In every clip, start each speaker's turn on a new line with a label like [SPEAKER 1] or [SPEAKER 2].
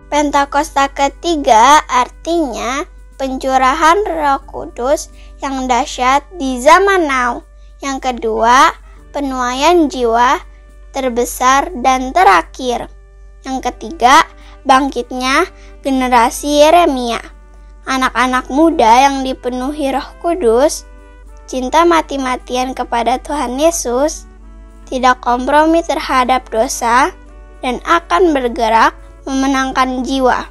[SPEAKER 1] Pentakosta ketiga artinya pencurahan Roh Kudus yang dahsyat di zaman now. Yang kedua, penuaian jiwa terbesar dan terakhir. Yang ketiga, bangkitnya generasi Yeremia. Anak-anak muda yang dipenuhi Roh Kudus, cinta mati-matian kepada Tuhan Yesus, tidak kompromi terhadap dosa, dan akan bergerak memenangkan jiwa.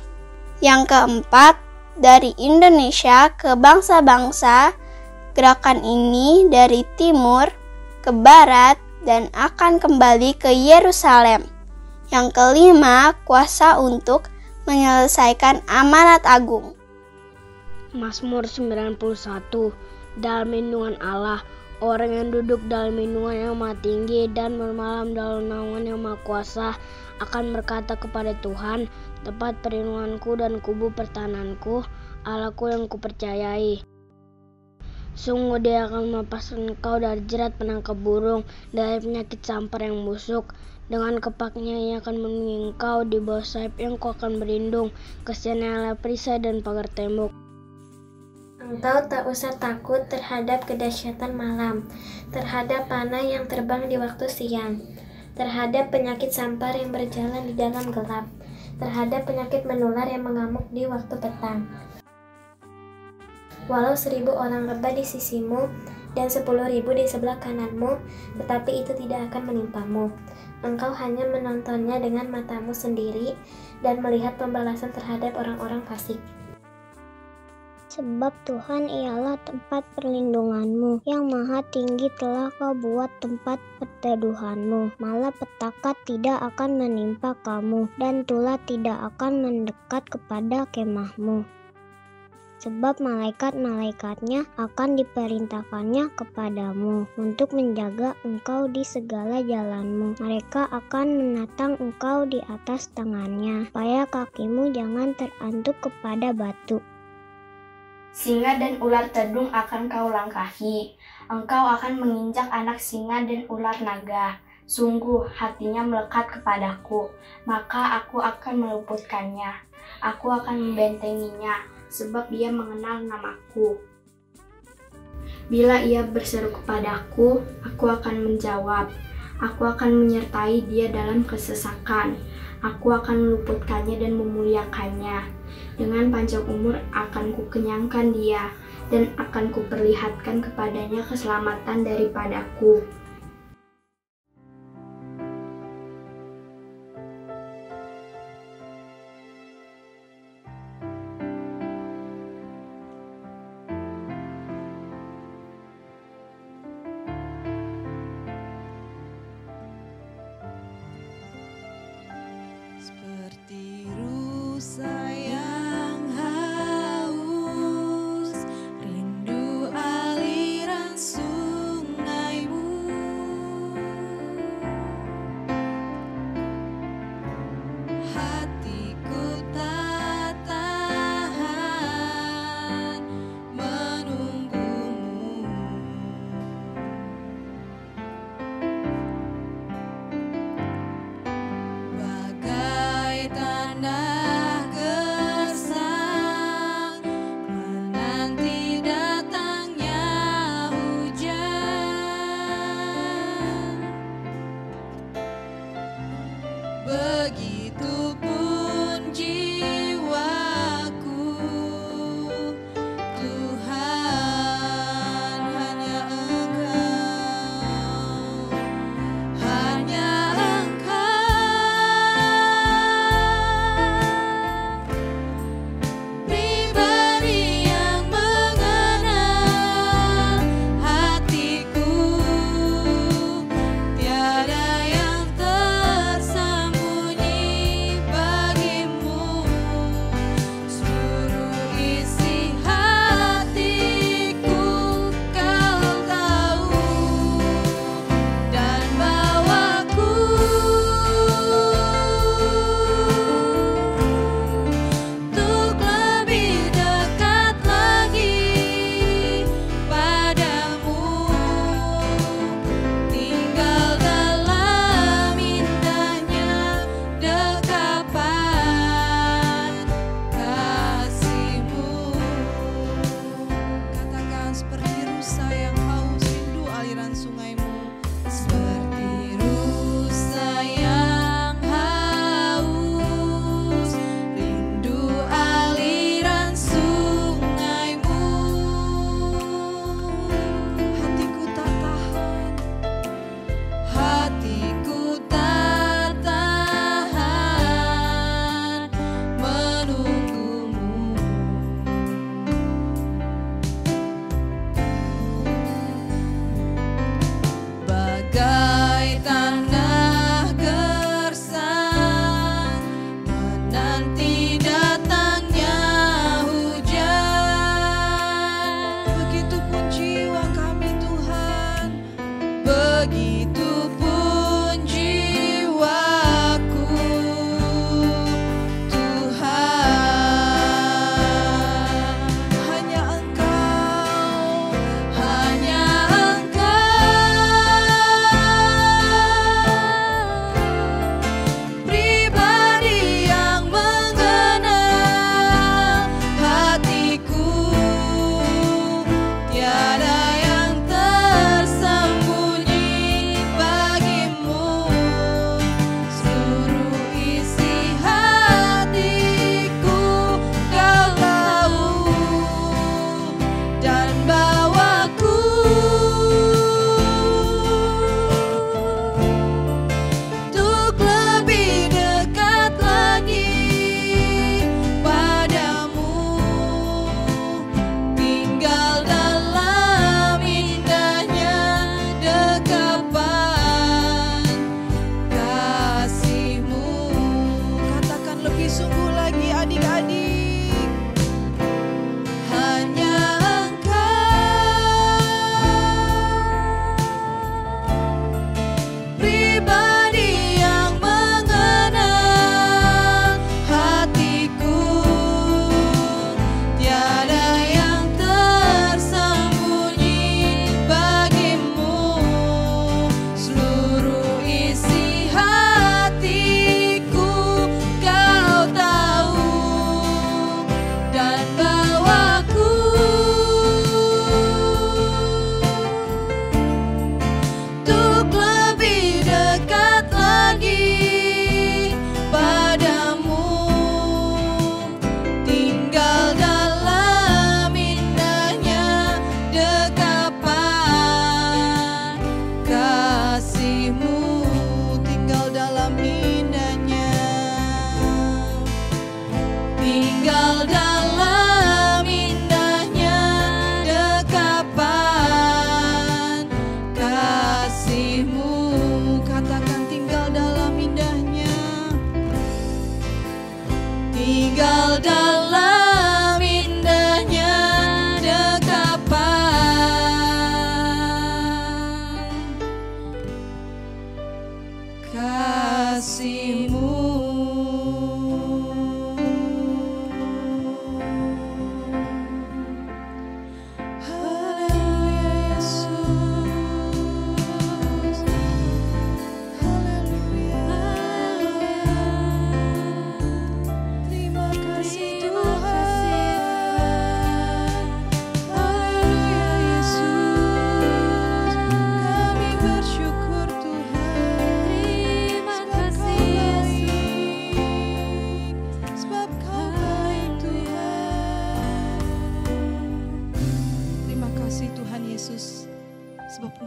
[SPEAKER 1] Yang keempat, dari Indonesia ke bangsa-bangsa, gerakan ini dari timur ke barat dan akan kembali ke Yerusalem. Yang kelima, kuasa untuk menyelesaikan amanat agung.
[SPEAKER 2] Mazmur 91. Dalam lindungan Allah, orang yang duduk dalam lindungan yang maha tinggi dan bermalam dalam naungan yang maha kuasa akan berkata kepada Tuhan, tempat perlindunganku dan kubu pertahananku, Allahku yang kupercayai. Sungguh Dia akan melepaskan engkau dari jerat penangkap burung, dari penyakit sampar yang busuk. Dengan kepaknya Ia akan melindungi engkau, di bawah sayapnya engkau akan berlindung. Kasihannya adalah perisai dan pagar tembok.
[SPEAKER 3] Engkau tak usah takut terhadap kedahsyatan malam, terhadap panah yang terbang di waktu siang, terhadap penyakit sampar yang berjalan di dalam gelap, terhadap penyakit menular yang mengamuk di waktu petang. Walau 1.000 orang rebah di sisimu dan 10.000 di sebelah kananmu, tetapi itu tidak akan menimpamu. Engkau hanya menontonnya dengan matamu sendiri dan melihat pembalasan terhadap orang-orang fasik.
[SPEAKER 4] Sebab Tuhan ialah tempat perlindunganmu, yang maha tinggi telah kau buat tempat perteduhanmu. Malapetaka tidak akan menimpa kamu, dan tulah tidak akan mendekat kepada kemahmu. Sebab malaikat-malaikatnya akan diperintahkannya kepadamu untuk menjaga engkau di segala jalanmu. Mereka akan menatang engkau di atas tangannya, supaya kakimu jangan terantuk kepada batu.
[SPEAKER 5] Singa dan ular tedung akan kau langkahi. Engkau akan menginjak anak singa dan ular naga. Sungguh hatinya melekat kepadaku, maka aku akan meluputkannya. Aku akan membentenginya, sebab dia mengenal namaku. Bila ia berseru kepadaku, aku akan menjawab. Aku akan menyertai dia dalam kesesakan. Aku akan meluputkannya dan memuliakannya. Dengan panjang umur akan kukenyangkan dia, dan akan kuperlihatkan kepadanya keselamatan daripadaku.
[SPEAKER 6] Seperti rusa yang haus, rindu aliran sungaimu.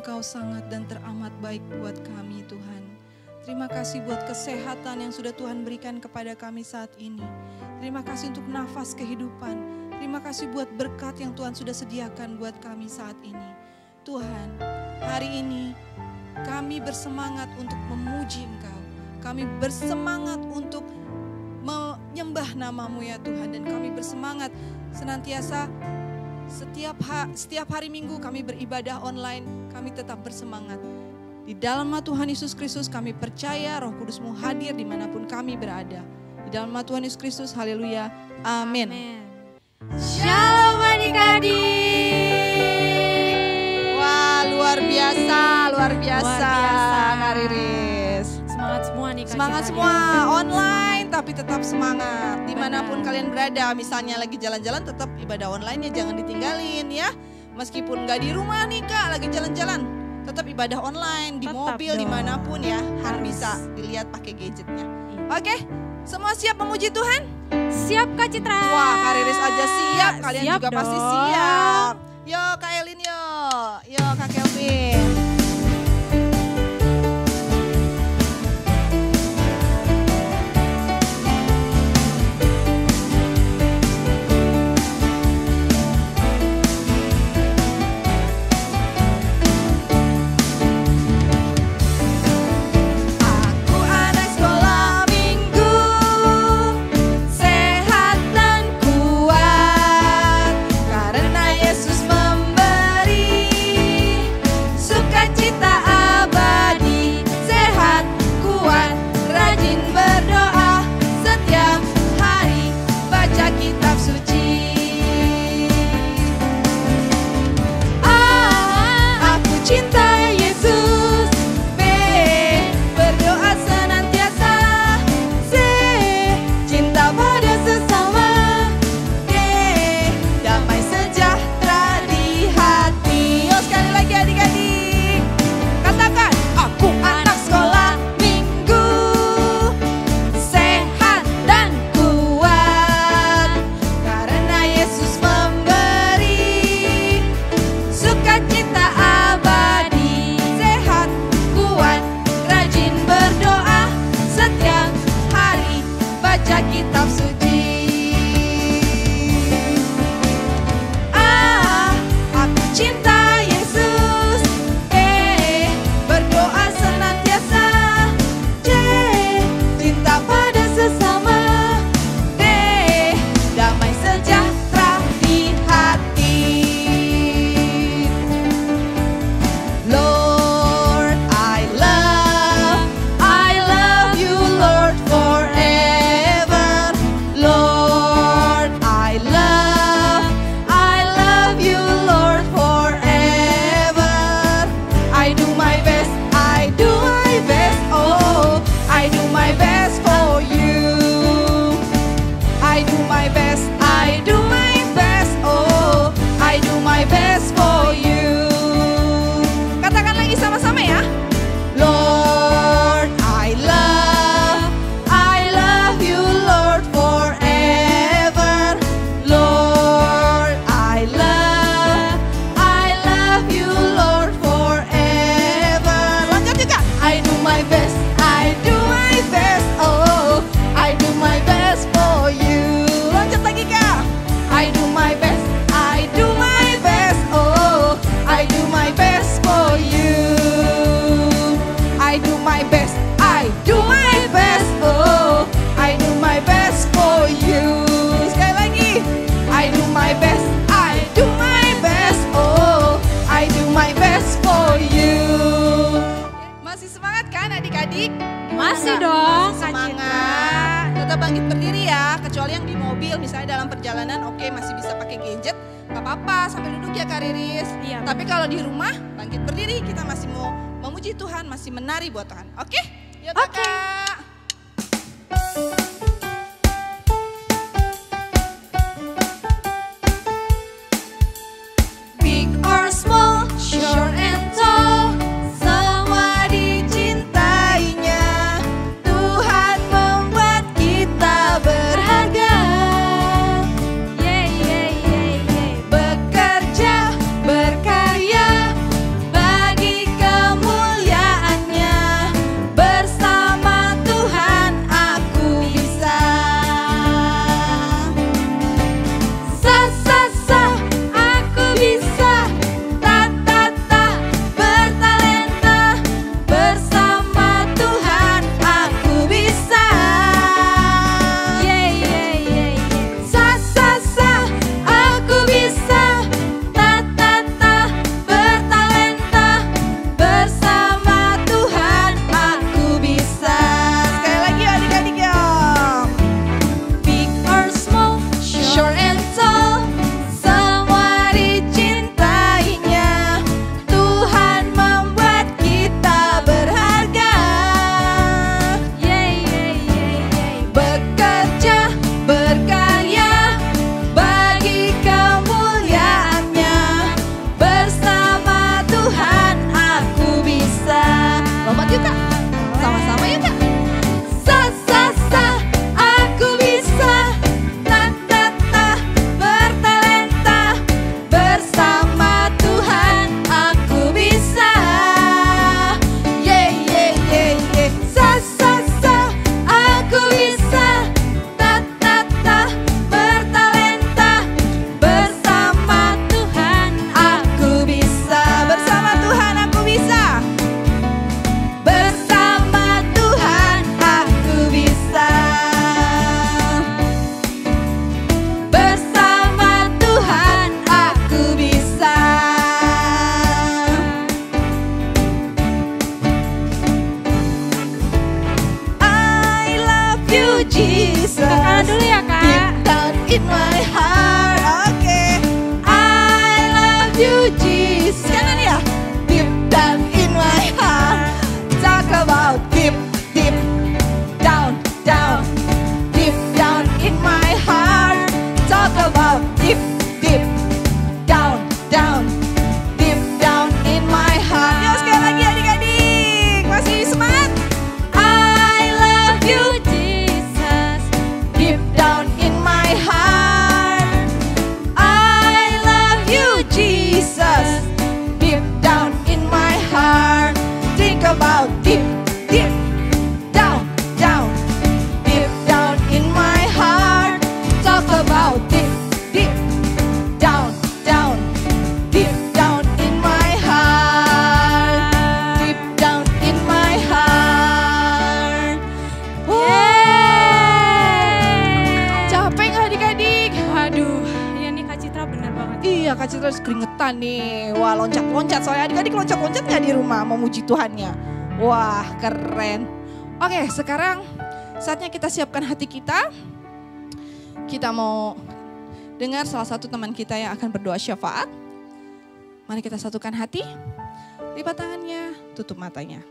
[SPEAKER 7] Engkau sangat dan teramat baik buat kami Tuhan. Terima kasih buat kesehatan yang sudah Tuhan berikan kepada kami saat ini. Terima kasih untuk nafas kehidupan. Terima kasih buat berkat yang Tuhan sudah sediakan buat kami saat ini. Tuhan, hari ini kami bersemangat untuk memuji Engkau. Kami bersemangat untuk menyembah nama-Mu ya Tuhan. Dan kami bersemangat senantiasa setiap hari Minggu kami beribadah online. Kami tetap bersemangat. Di dalam nama Tuhan Yesus Kristus kami percaya Roh Kudus-Mu hadir dimanapun kami berada. Di dalam nama Tuhan Yesus Kristus, haleluya, amin.
[SPEAKER 8] Shalom adik-adik.
[SPEAKER 7] Wah, luar biasa Kak Riris.
[SPEAKER 8] Semangat semua nih Kak.
[SPEAKER 7] Semangat semua, online tapi tetap semangat. Dimanapun kalian berada, misalnya lagi jalan-jalan tetap ibadah online-nya jangan ditinggalin ya. Meskipun gak di rumah nih Kak, lagi jalan-jalan, tetap ibadah online, di
[SPEAKER 8] Tetap
[SPEAKER 7] mobil,
[SPEAKER 8] dong.
[SPEAKER 7] dimanapun ya, harus bisa dilihat pakai gadgetnya. Oke, semua siap memuji Tuhan?
[SPEAKER 8] Siap Kak Citra.
[SPEAKER 7] Wah, Kak Riris aja siap, kalian
[SPEAKER 8] Siap
[SPEAKER 7] juga pasti
[SPEAKER 8] dong.
[SPEAKER 7] siap. Yo Kak Elin yo Kak Kelvin.
[SPEAKER 8] Masih dong, Kak
[SPEAKER 7] semangat. Tetap bangkit berdiri ya, kecuali yang di mobil misalnya dalam perjalanan oke, masih bisa pakai gadget, gak apa-apa sambil duduk ya Kak Riris.
[SPEAKER 8] Iya.
[SPEAKER 7] Tapi kalau di rumah bangkit berdiri, kita masih mau memuji Tuhan, masih menari buat Tuhan. Oke? Yuk Kakak.
[SPEAKER 8] Big or small, short and tall, semua dicintainya. Tuhan membuat kita berharga. Bekerja, berkarya bagi
[SPEAKER 7] Iya, Kak Citra keringetan nih. Wah, loncat-loncat. Soalnya adik-adik loncat-loncat gak di rumah memuji Tuhannya? Wah, keren. Oke, sekarang saatnya kita siapkan hati kita. Kita mau dengar salah satu teman kita yang akan berdoa syafaat. Mari kita satukan hati. Lipat tangannya, tutup matanya.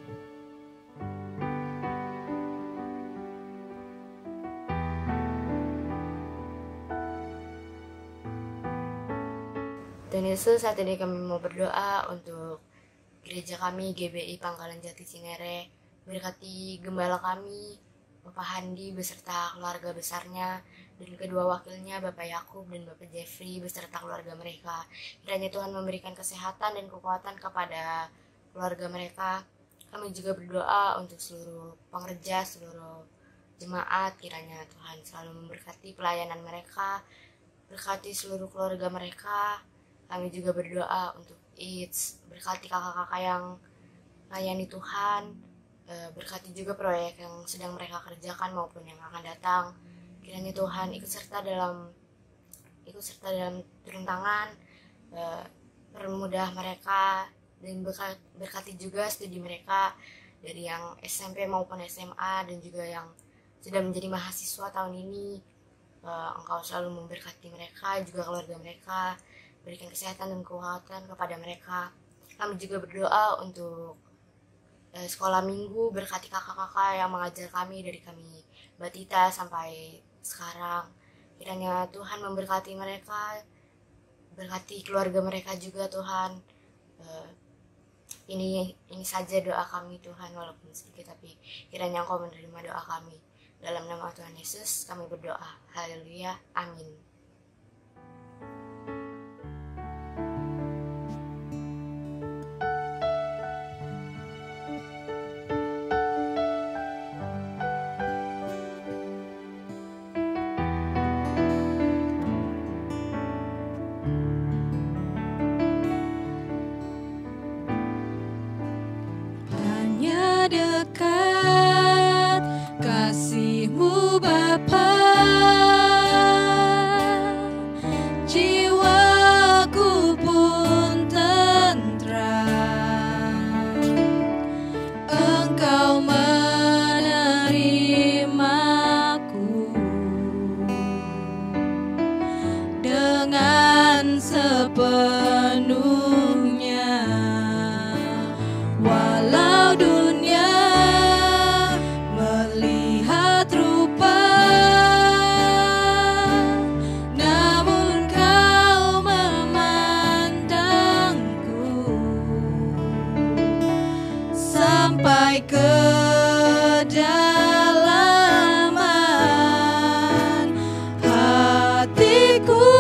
[SPEAKER 5] Tuhan Yesus, saat ini kami mau berdoa untuk gereja kami, GBI Pangkalan Jati Cinere. Berkati gembala kami, Bapak Handi beserta keluarga besarnya, dan kedua wakilnya Bapak Yakub dan Bapak Jeffrey beserta keluarga mereka. Kiranya Tuhan memberikan kesehatan dan kekuatan kepada keluarga mereka. Kami juga berdoa untuk seluruh pengerja, seluruh jemaat. Kiranya Tuhan selalu memberkati pelayanan mereka, berkati seluruh keluarga mereka. Kami juga berdoa untuk ITS, berkati kakak-kakak yang layani Tuhan, berkati juga proyek yang sedang mereka kerjakan maupun yang akan datang. Kiranya Tuhan ikut serta dalam turun tangan, permudah mereka, dan berkati juga studi mereka dari yang SMP maupun SMA dan juga yang sudah menjadi mahasiswa tahun ini. Engkau selalu memberkati mereka, juga keluarga mereka, berikan kesehatan dan kekuatan kepada mereka. Kami juga berdoa untuk sekolah minggu, berkati kakak-kakak yang mengajar kami dari kami Batita sampai sekarang. Kiranya Tuhan memberkati mereka, berkati keluarga mereka juga Tuhan. Ini saja doa kami Tuhan, walaupun sedikit tapi kiranya Engkau menerima doa kami. Dalam nama Tuhan Yesus kami berdoa. Haleluya. Amin.
[SPEAKER 8] Dekat kasih-Mu Bapa, jiwaku pun tentram. Engkau menerimaku dengan sepenuhnya, walau dunia melihat rupa, namun Kau memandangku sampai kedalaman hatiku.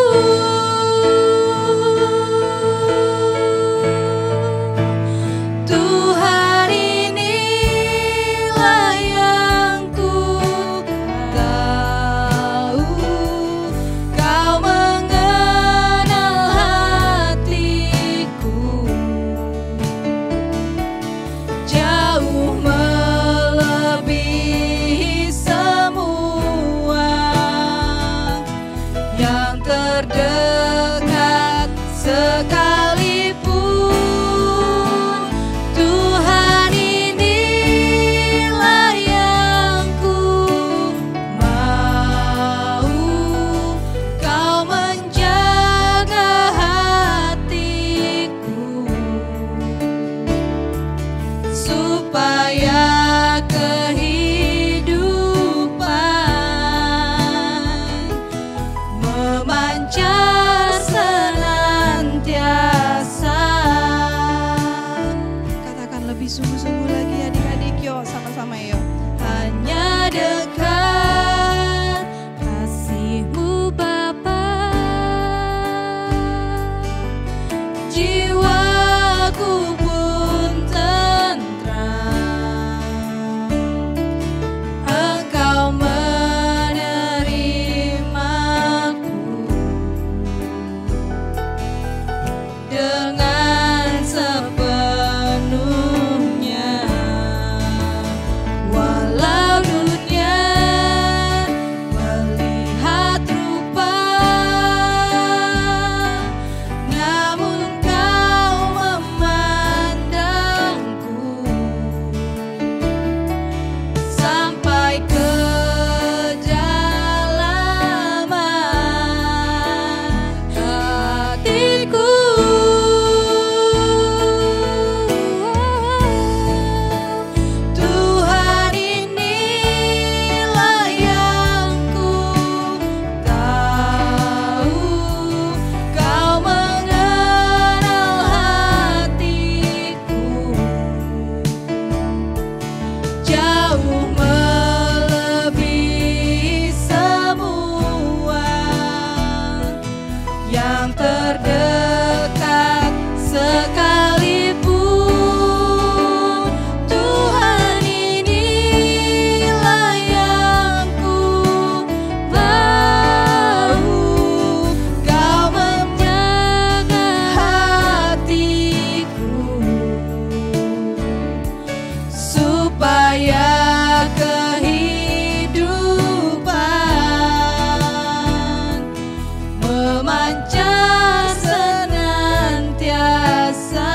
[SPEAKER 8] Tuhan, inilah yang ku tahu, Kau mengenal hatiku, jauh melebihi semua yang terdekat sekalipun. Tuhan, inilah yang ku mau, Kau menjaga hatiku supaya kehidupan memancar senantiasa.
[SPEAKER 7] Katakan lebih sungguh-sungguh lagi adik-adik, yuk sama-sama yuk.
[SPEAKER 8] Hanya dekat kasih-Mu Bapa, jiwaku pun tentram. Engkau menerimaku dengan sepenuhnya, walau dunia melihat rupa, yang terdekat sekalipun. Tuhan, inilah yang ku mau. Kau menjaga hatiku supaya kehidupan memancar senantiasa.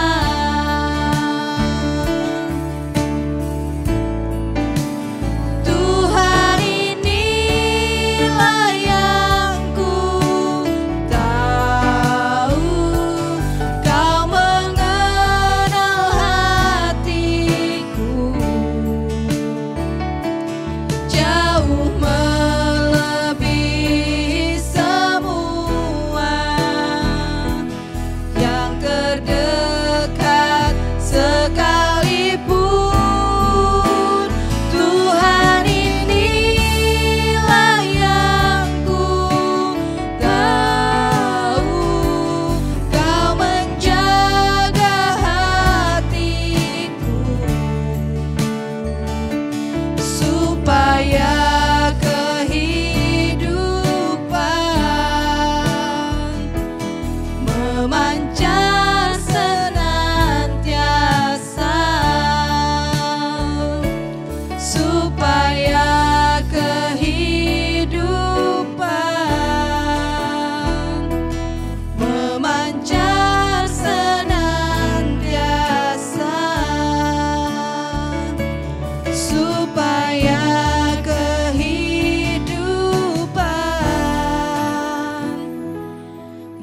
[SPEAKER 8] Tuhan, inilah yang ku tahu. Kau mengenal hatiku jauh melebihi semua yang terdekat sekalipun. Tuhan, inilah yang ku tahu. Kau menjaga hatiku supaya kehidupan memancar senantiasa. Supaya kehidupan memancar senantiasa. Supaya kehidupan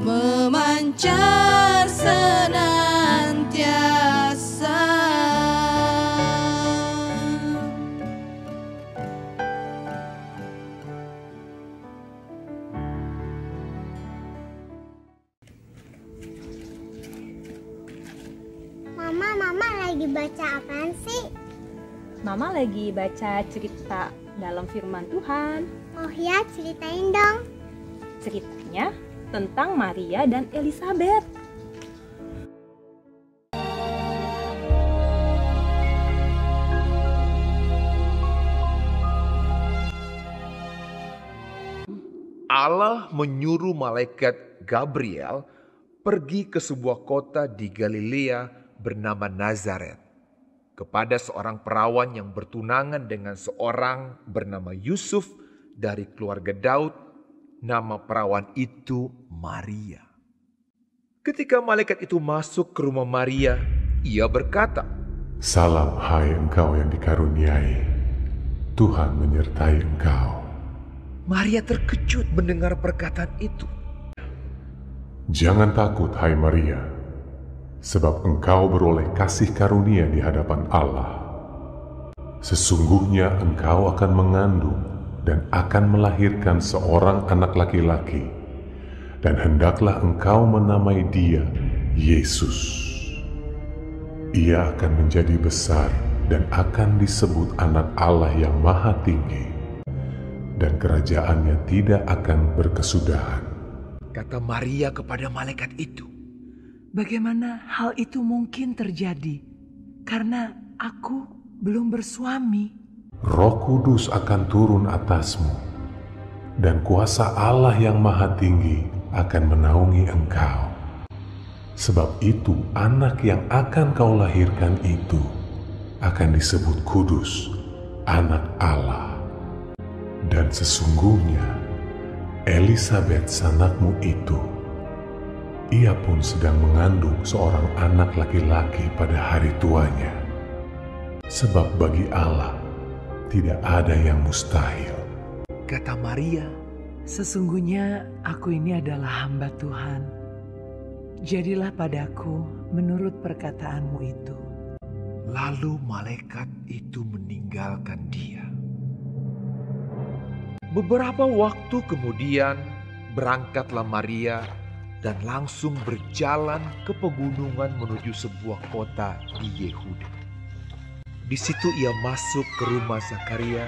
[SPEAKER 8] memancar senantiasa.
[SPEAKER 4] Mama lagi baca apaan sih?
[SPEAKER 9] Mama lagi baca cerita dalam firman Tuhan.
[SPEAKER 4] Oh ya, ceritain dong.
[SPEAKER 9] Ceritanya tentang Maria dan Elizabeth.
[SPEAKER 10] Allah menyuruh malaikat Gabriel pergi ke sebuah kota di Galilea bernama Nazaret kepada seorang perawan yang bertunangan dengan seorang bernama Yusuf dari keluarga Daud. Nama perawan itu Maria. Ketika malaikat itu masuk ke rumah Maria, ia berkata,
[SPEAKER 11] "Salam hai engkau yang dikaruniai, Tuhan menyertai engkau."
[SPEAKER 10] Maria terkejut mendengar perkataan itu.
[SPEAKER 11] "Jangan takut hai Maria, sebab engkau beroleh kasih karunia di hadapan Allah. Sesungguhnya engkau akan mengandung dan akan melahirkan seorang anak laki-laki, dan hendaklah engkau menamai dia Yesus. Ia akan menjadi besar dan akan disebut anak Allah yang Maha Tinggi, dan kerajaannya tidak akan berkesudahan."
[SPEAKER 10] Kata Maria kepada malaikat itu,
[SPEAKER 12] "Bagaimana hal itu mungkin terjadi? Karena aku belum bersuami."
[SPEAKER 11] "Roh Kudus akan turun atasmu, dan kuasa Allah yang Maha Tinggi akan menaungi engkau. Sebab itu anak yang akan kau lahirkan itu akan disebut kudus, anak Allah. Dan sesungguhnya Elizabeth sanakmu itu, ia pun sedang mengandung seorang anak laki-laki pada hari tuanya. Sebab bagi Allah tidak ada yang mustahil."
[SPEAKER 10] Kata Maria,
[SPEAKER 12] "Sesungguhnya aku ini adalah hamba Tuhan. Jadilah padaku menurut perkataanmu itu."
[SPEAKER 10] Lalu malaikat itu meninggalkan dia. Beberapa waktu kemudian berangkatlah Maria dan langsung berjalan ke pegunungan menuju sebuah kota di Yehuda. Di situ ia masuk ke rumah Zakaria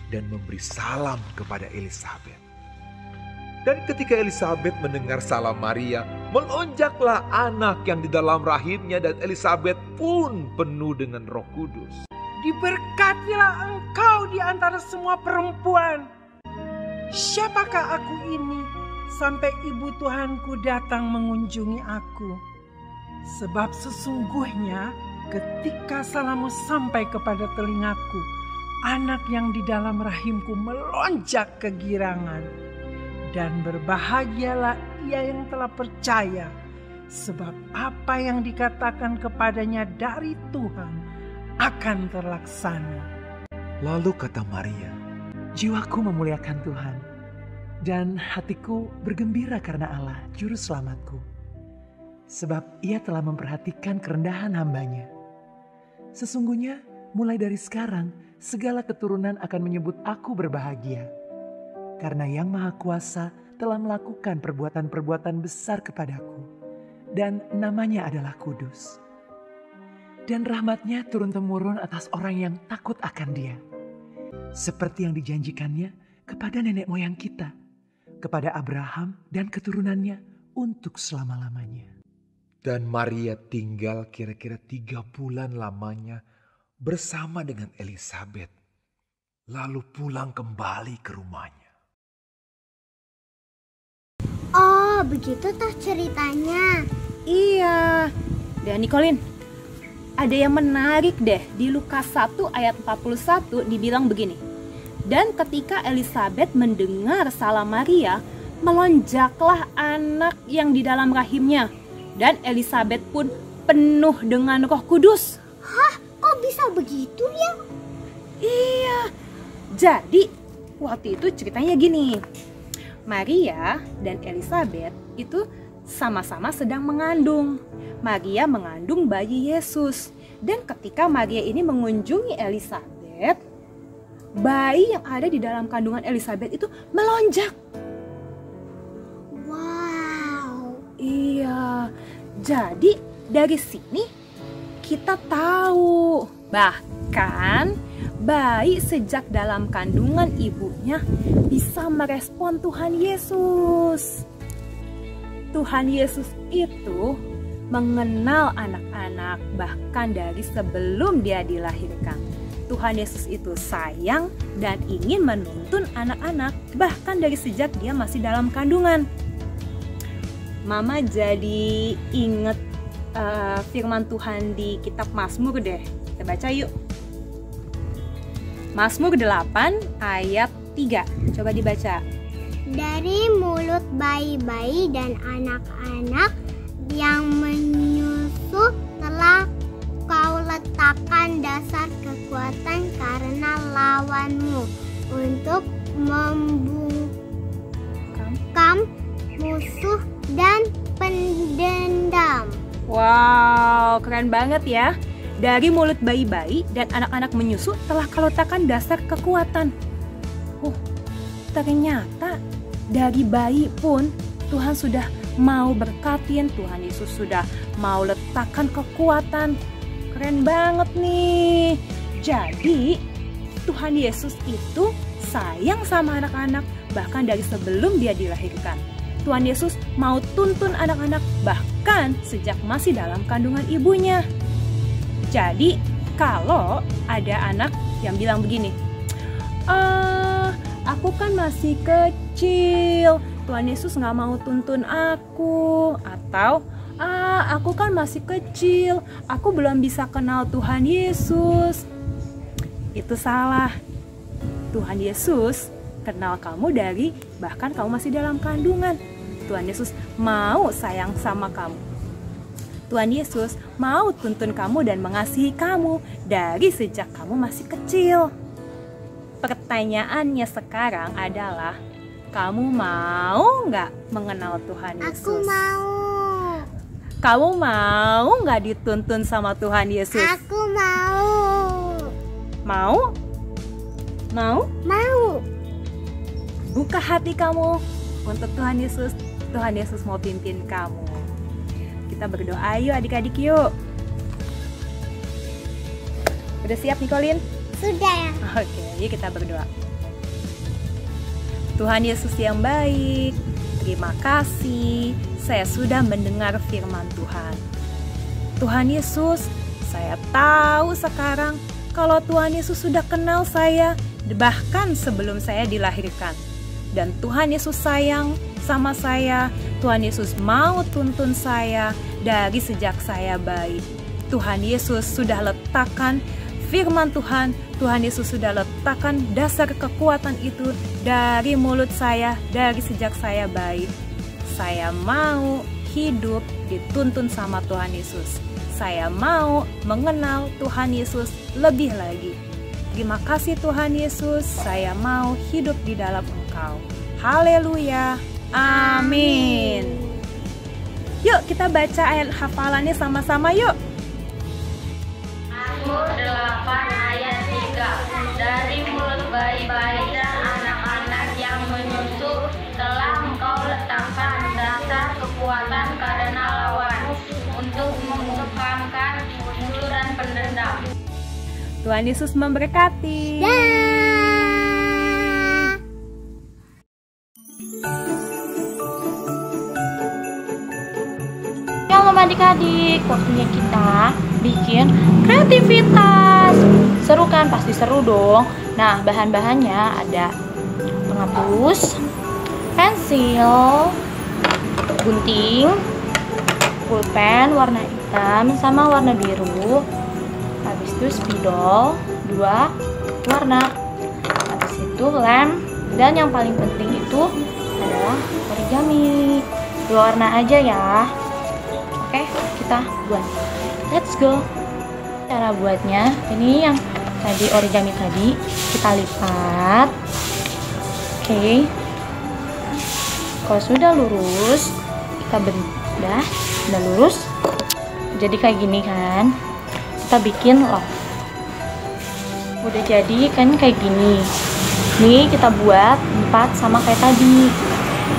[SPEAKER 10] dan memberi salam kepada Elizabeth. Dan ketika Elisabet mendengar salam Maria, melonjaklah anak yang di dalam rahimnya dan Elisabet pun penuh dengan Roh Kudus.
[SPEAKER 13] Diberkatilah engkau di antara semua perempuan. Siapakah aku ini sampai ibu Tuhanku datang mengunjungi aku? Sebab sesungguhnya ketika salammu sampai kepada telingaku, anak yang di dalam rahimku melonjak kegirangan. Dan berbahagialah ia yang telah percaya, sebab apa yang dikatakan kepadanya dari Tuhan akan terlaksana.
[SPEAKER 12] Lalu kata Maria, jiwaku memuliakan Tuhan, dan hatiku bergembira karena Allah, Juru Selamatku. Sebab ia telah memperhatikan kerendahan hambanya. Sesungguhnya mulai dari sekarang, segala keturunan akan menyebut aku berbahagia. Karena Yang Maha Kuasa telah melakukan perbuatan-perbuatan besar kepadaku, dan namanya adalah kudus. Dan rahmatnya turun-temurun atas orang yang takut akan Dia, seperti yang dijanjikannya kepada nenek moyang kita, kepada Abraham dan keturunannya untuk selama-lamanya.
[SPEAKER 10] Dan Maria tinggal kira-kira 3 bulan lamanya bersama dengan Elisabet, lalu pulang kembali ke rumahnya.
[SPEAKER 4] Oh, begitu toh ceritanya.
[SPEAKER 9] Iya. Dan Nicolin, ada yang menarik deh. Di Lukas 1 ayat 41 dibilang begini. Dan ketika Elisabet mendengar salam Maria, melonjaklah anak yang di dalam rahimnya. Dan Elisabet pun penuh dengan Roh Kudus.
[SPEAKER 4] Hah? Kok bisa begitu ya?
[SPEAKER 9] Iya. Jadi waktu itu ceritanya gini. Maria dan Elisabet itu sama-sama sedang mengandung. Maria mengandung bayi Yesus. Dan ketika Maria ini mengunjungi Elisabet, bayi yang ada di dalam kandungan Elisabet itu melonjak.
[SPEAKER 4] Wow.
[SPEAKER 9] Iya. Jadi dari sini kita tahu bahkan bayi sejak dalam kandungan ibunya bisa merespon Tuhan Yesus. Tuhan Yesus itu mengenal anak-anak bahkan dari sebelum dia dilahirkan. Tuhan Yesus itu sayang dan ingin menuntun anak-anak bahkan dari sejak dia masih dalam kandungan. Mama jadi inget firman Tuhan di kitab Mazmur deh. Kita baca yuk. Mazmur 8 ayat 3. Coba dibaca.
[SPEAKER 4] Dari mulut bayi-bayi dan anak-anak yang menyusu telah kau letakkan dasar kekuatan karena lawanmu untuk membungkam musuh dan pendendam.
[SPEAKER 9] Wow, keren banget ya. Dari mulut bayi-bayi dan anak-anak menyusu telah kau letakkan dasar kekuatan. Ternyata dari bayi pun Tuhan sudah mau berkatin, Tuhan Yesus sudah mau letakkan kekuatan. Keren banget nih. Jadi Tuhan Yesus itu sayang sama anak-anak bahkan dari sebelum dia dilahirkan. Tuhan Yesus mau tuntun anak-anak bahkan sejak masih dalam kandungan ibunya. Jadi kalau ada anak yang bilang begini, aku kan masih kecil, Tuhan Yesus gak mau tuntun aku. Atau aku kan masih kecil, aku belum bisa kenal Tuhan Yesus. Itu salah. Tuhan Yesus kenal kamu dari bahkan kamu masih dalam kandungan. Tuhan Yesus mau sayang sama kamu. Tuhan Yesus mau tuntun kamu dan mengasihi kamu dari sejak kamu masih kecil. Pertanyaannya sekarang adalah, kamu mau nggak mengenal Tuhan Yesus?
[SPEAKER 4] Aku mau.
[SPEAKER 9] Kamu mau nggak dituntun sama Tuhan Yesus?
[SPEAKER 4] Aku mau.
[SPEAKER 9] Mau? Mau?
[SPEAKER 4] Mau.
[SPEAKER 9] Buka hati kamu untuk Tuhan Yesus. Tuhan Yesus mau pimpin kamu. Kita berdoa yuk adik-adik yuk. Udah siap Nicolin?
[SPEAKER 4] Sudah.
[SPEAKER 9] Oke, yuk kita berdoa. Tuhan Yesus yang baik, Terima kasih, saya sudah mendengar firman Tuhan. Tuhan Yesus, saya tahu sekarang kalau Tuhan Yesus sudah kenal saya bahkan sebelum saya dilahirkan. Dan Tuhan Yesus sayang sama saya, Tuhan Yesus mau tuntun saya dari sejak saya bayi. Tuhan Yesus sudah letakkan firman Tuhan, Tuhan Yesus sudah letakkan dasar kekuatan itu dari mulut saya dari sejak saya bayi. Saya mau hidup dituntun sama Tuhan Yesus. Saya mau mengenal Tuhan Yesus lebih lagi. Terima kasih Tuhan Yesus, saya mau hidup di dalam Engkau. Haleluya, amin. Yuk kita baca ayat hafalannya sama-sama yuk.
[SPEAKER 14] Mazmur 8 ayat 3. Dari mulut bayi-bayi dan anak-anak yang menyusu telah Engkau letakkan dasar kekuatan karena lawan, untuk mengepamkan musuh dan pendendam.
[SPEAKER 9] Tuhan Yesus memberkati.
[SPEAKER 15] Shalom adik-adik, waktunya kita bikin kreativitas. Seru kan? Pasti seru dong. Nah, bahan-bahannya ada penghapus, pensil, gunting, pulpen warna hitam sama warna biru. Habis itu spidol 2 warna. Habis itu lem, dan yang paling penting itu adalah origami 2 warna aja ya. Oke, kita buat. Let's go. Cara buatnya, ini yang tadi origami tadi kita lipat. Oke. Kalau sudah lurus, kita bedah. Udah lurus. Jadi kayak gini kan. Kita bikin love. Udah jadi kan kayak gini. Nih kita buat 4 sama kayak tadi.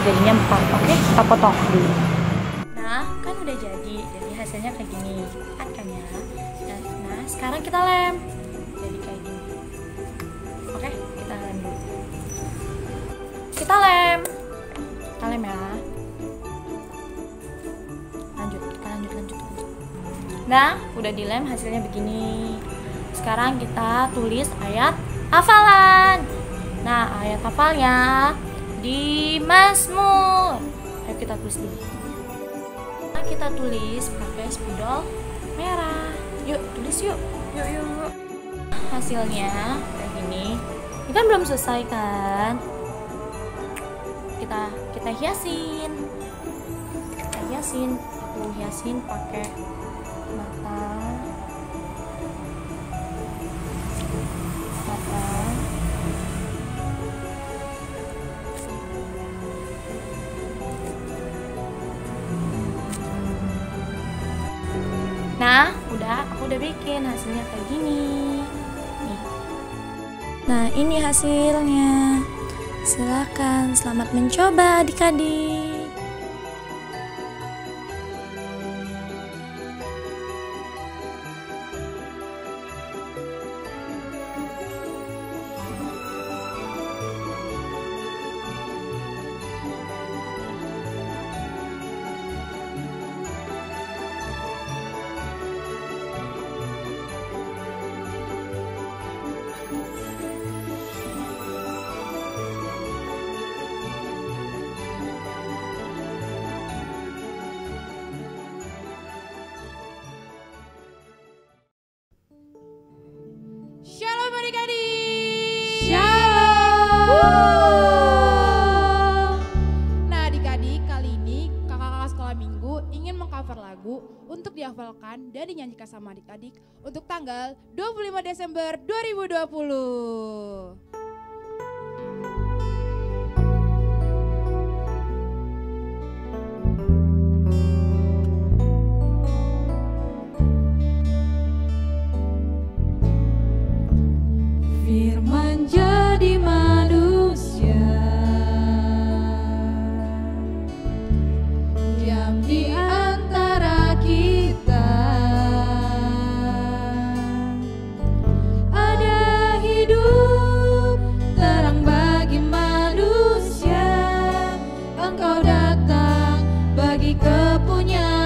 [SPEAKER 15] Jadinya 4. Oke, kita potong dulu. Nah, kan udah jadi. Jadi hasilnya kayak gini. Kan ya. Nah, sekarang kita lem. Jadi kayak gini. Oke, kita lem dulu. Kita lem. Kita lem ya. Lanjut. Nah, udah dilem hasilnya begini. Sekarang kita tulis ayat hafalan. Nah, ayat hafalnya di Mazmur. Ayo kita tulis dulu. Nah, kita tulis pakai spidol merah. Yuk, tulis yuk. Yuk. Hasilnya kayak gini. Ini kan belum selesai kan? Kita hiasin. Hiasin pakai mata. Nah, aku udah bikin hasilnya kayak gini. Nih. Nah, ini hasilnya. Silakan, selamat mencoba adik-adik.
[SPEAKER 8] Shalom adik-adik.
[SPEAKER 16] Shalom. Nah adik-adik, kali ini kakak-kakak sekolah minggu ingin mengcover lagu untuk dihafalkan dan dinyanyikan sama adik-adik untuk tanggal 25 Desember 2020.
[SPEAKER 8] Firman jadi manusia, diam di antara kita. Ada hidup punya